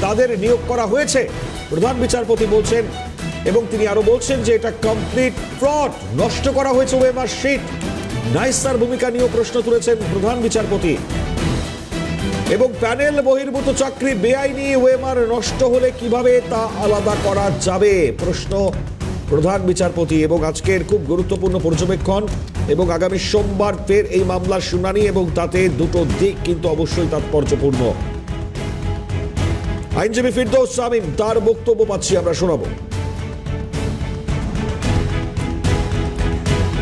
তাদের নিয়োগ করা হয়েছে প্রধান বিচারপতি বলছেন। এবং তিনি আরো বলছেন যে এটা কমপ্লিট ফ্রড, নষ্ট করা হয়েছে ওএমআর শিট। নাইসার ভূমিকা নিয়েও প্রশ্ন তুলেছেন প্রধান বিচারপতি। এবং প্যানেল বহির্ভূত চাকরি বেআইনি ওএমআর নষ্ট হলে কিভাবে তা আলাদা করা যাবে প্রশ্ন প্রধান বিচারপতি। এবং আজকের খুব গুরুত্বপূর্ণ পর্যবেক্ষণ এবং আগামী সোমবার ফের এই মামলার শুনানি এবং তাতে দুটো দিক কিন্তু অবশ্যই তাৎপর্যপূর্ণ। আইনজীবী ফিরদৌস শামীম তার বক্তব্য পাচ্ছি, আমরা শোনাবো।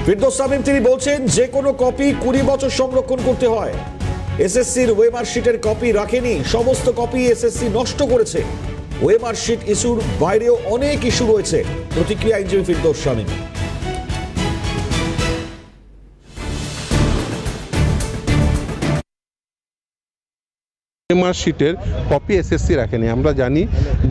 ফিরদৌস শামীম তিনি বলছেন যে কোনো কপি 20 বছর সংরক্ষণ করতে হয়। এসএসসির ওএমআর শিটের কপি রাখেনি, সমস্ত কপি এসএসসি নষ্ট করেছে। ওএমআর শিট ইস্যুর বাইরেও অনেক ইস্যু রয়েছে। প্রতিক্রিয়া আইনজীবী ফিরদৌস শামীম। ওএমআর শিটের কপি এসএসসি রাখেনি। আমরা জানি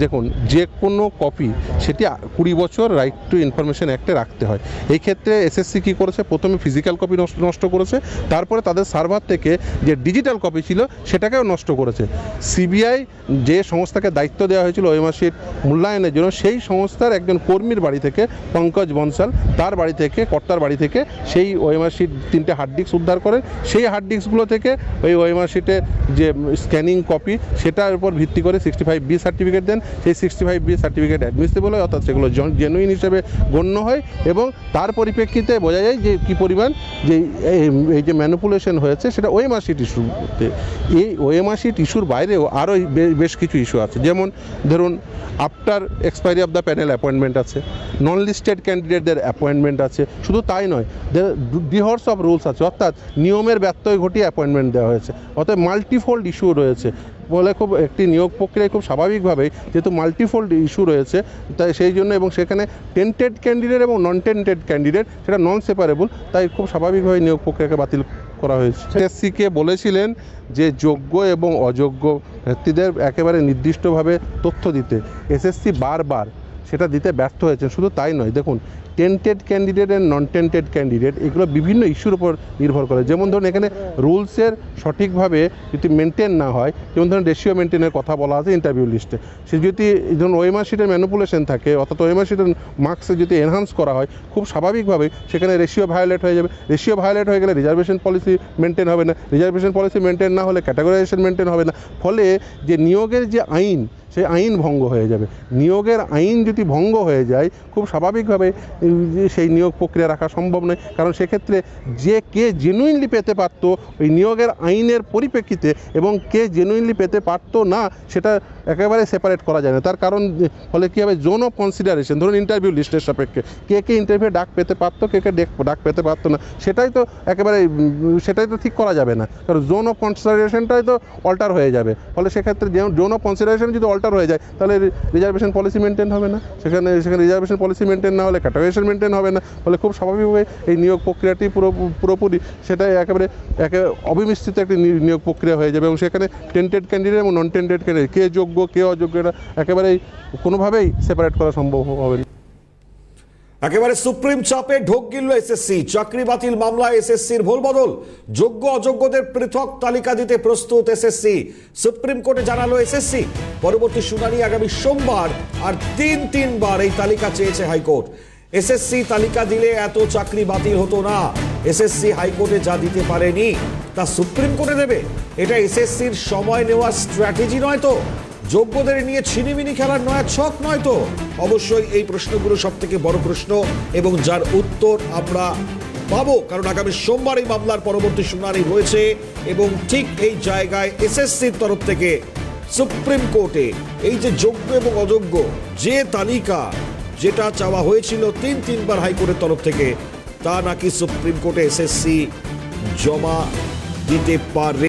দেখুন যে কোনো কপি সেটি 20 বছর রাইট টু ইনফরমেশন অ্যাক্টে রাখতে হয়। এই ক্ষেত্রে এসএসসি কী করেছে, প্রথমে ফিজিক্যাল কপি নষ্ট করেছে, তারপরে তাদের সার্ভার থেকে যে ডিজিটাল কপি ছিল সেটাকেও নষ্ট করেছে। সিবিআই যে সংস্থাকে দায়িত্ব দেওয়া হয়েছিল ওএমআর শিট মূল্যায়নের জন্য, সেই সংস্থার একজন কর্মীর বাড়ি থেকে, পঙ্কজ বনসাল, তার বাড়ি থেকে, কর্তার বাড়ি থেকে সেই ওএমআর শিট 3টে হার্ড ডিস্ক উদ্ধার করেন। সেই হার্ড ডিস্কগুলো থেকে ওই ওএমআর শিটের যে স্ক্যানিং কপি সেটার উপর ভিত্তি করে 65B সার্টিফিকেট দেন। সেই 65B সার্টিফিকেট অ্যাডমিসিবল হয়, অর্থাৎ সেগুলো জেনুইন হিসেবে গণ্য হয় এবং তার পরিপ্রেক্ষিতে বোঝা যায় যে কী পরিমাণ যে এই যে ম্যানিপুলেশন হয়েছে সেটা ওএমআর শিট ইস্যুতে। এই ওএমআর শিট ইস্যুর বাইরেও আরও বেশ কিছু ইস্যু আছে, যেমন ধরুন after expiry of the panel appointment আছে, নন লিস্টেড ক্যান্ডিডেটদের অ্যাপয়েন্টমেন্ট আছে। শুধু তাই নয়, ডিহর্স অফ রুলস আছে, অর্থাৎ নিয়মের ব্যত্যয় ঘটিয়ে অ্যাপয়েন্টমেন্ট দেওয়া হয়েছে। অর্থাৎ মাল্টিফোল্ড ইস্যু রয়েছে বলে খুব একটি নিয়োগ প্রক্রিয়ায় খুব স্বাভাবিকভাবেই যেহেতু মাল্টিফোল্ড ইস্যু রয়েছে, তাই সেই জন্য এবং সেখানে টেন্টেড ক্যান্ডিডেট এবং নন টেন্টেড ক্যান্ডিডেট সেটা নন সেপারেবল, তাই খুব স্বাভাবিকভাবে নিয়োগ প্রক্রিয়াকে বাতিল করা হয়েছে। এসএসসিকে বলেছিলেন যে যোগ্য এবং অযোগ্য ব্যক্তিদের একেবারে নির্দিষ্টভাবে তথ্য দিতে। এসএসসি বারবার সেটা দিতে ব্যর্থ হয়েছে। শুধু তাই নয়, দেখুন tainted candidate and non tainted candidate এগুলো বিভিন্ন ইস্যুর উপর নির্ভর করে। যেমন ধরুন এখানে রুলসের সঠিকভাবে যদি মেনটেন না হয়, যেমন ধরুন রেশিও মেনটেনের কথা বলা আছে ইন্টারভিউ লিস্টে, সে যদি ধরুন ওএমআর শিটের ম্যানিপুলেশন থাকে, অর্থাৎ ওএমআর শিটের মার্কসে যদি এনহান্স করা হয়, খুব স্বাভাবিকভাবেই সেখানে রেশিও ভায়োলেট হয়ে যাবে। রেশিও ভায়োলেট হয়ে গেলে রিজার্ভেশন পলিসি মেনটেন হবে না, রিজার্ভেশন পলিসি মেনটেন না হলে ক্যাটাগরাইজেশন মেনটেন হবে না। ফলে যে নিয়োগের যে আইন, সেই আইন ভঙ্গ হয়ে যাবে। নিয়োগের আইন যদি ভঙ্গ হয়ে যায়, খুব স্বাভাবিকভাবে সেই নিয়োগ প্রক্রিয়া রাখা সম্ভব নয়। কারণ সেক্ষেত্রে যে কে জেনুইনলি পেতে পারতো ওই নিয়োগের আইনের পরিপ্রেক্ষিতে এবং কে জেনুইনলি পেতে পারতো না, সেটা একেবারে সেপারেট করা যায় না। তার কারণ ফলে কী হবে, জোন অফ কনসিডারেশন, ধরুন ইন্টারভিউ লিস্টের সাপেক্ষে কে কে ইন্টারভিউ ডাক পেতে পারতো, কে কে ডাক পেতে পারতো না, সেটাই তো ঠিক করা যাবে না। কারণ জোন অফ কনসিডারেশনটাই তো অল্টার হয়ে যাবে। ফলে সেক্ষেত্রে জোন অফ কনসিডারেশন যদি অল্টার হয়ে যায়, তাহলে রিজার্ভেশন পলিসি মেনটেন হবে না, সেখানে রিজার্ভেশন পলিসি মেনটেন না হলে ক্যাটাগরাইজেশন মেনটেন হবে না। ফলে খুব স্বাভাবিকভাবে এই নিয়োগ প্রক্রিয়াটি পুরোপুরি সেটাই একেবারে অবিমিশ্রিত একটি নিয়োগ প্রক্রিয়া হয়ে যাবে এবং সেখানে টেন্টেড ক্যান্ডিডেট এবং নন টেন্টেড ক্যান্ডিডেট, কে যোগ্য কে অযোগ্য, এটা একেবারেই কোনোভাবেই সেপারেট করা সম্ভব হবে না। একেবারে সুপ্রিম চাপে ঢোক গিলল এসএসসি। চাকরি বাতিল মামলায় এসএসসির ভোলবদল, যোগ্য অযোগ্যদের পৃথক তালিকা দিতে প্রস্তুত এসএসসি। সুপ্রিম কোর্টে জানালো এসএসসি, পরবর্তী শুনানি আগামী সোমবার। আর তিনবার এই তালিকা চেয়েছে হাইকোর্ট। এসএসসি তালিকা দিলে এত চাকরি বাতিল হতো না। এসএসসি হাইকোর্টে যা দিতে পারেনি তা সুপ্রিম কোর্টে দেবে? এটা এসএসসির সময় নেওয়ার স্ট্র্যাটেজি নয় তো? যোগ্যদের নিয়ে ছিনিমিনি খেলার নয়া ছক নয় তো? অবশ্যই এই প্রশ্নগুলো সব থেকে বড় প্রশ্ন এবং যার উত্তর আমরা পাবো, কারণ আগামী সোমবার এই মামলার পরবর্তী শুনানি রয়েছে। এবং ঠিক এই জায়গায় এসএসসির তরফ থেকে সুপ্রিম কোর্টে এই যে যোগ্য এবং অযোগ্য যে তালিকা যেটা চাওয়া হয়েছিল তিনবার হাইকোর্টের তরফ থেকে, তা নাকি সুপ্রিম কোর্টে এসএসসি জমা দিতে পারে।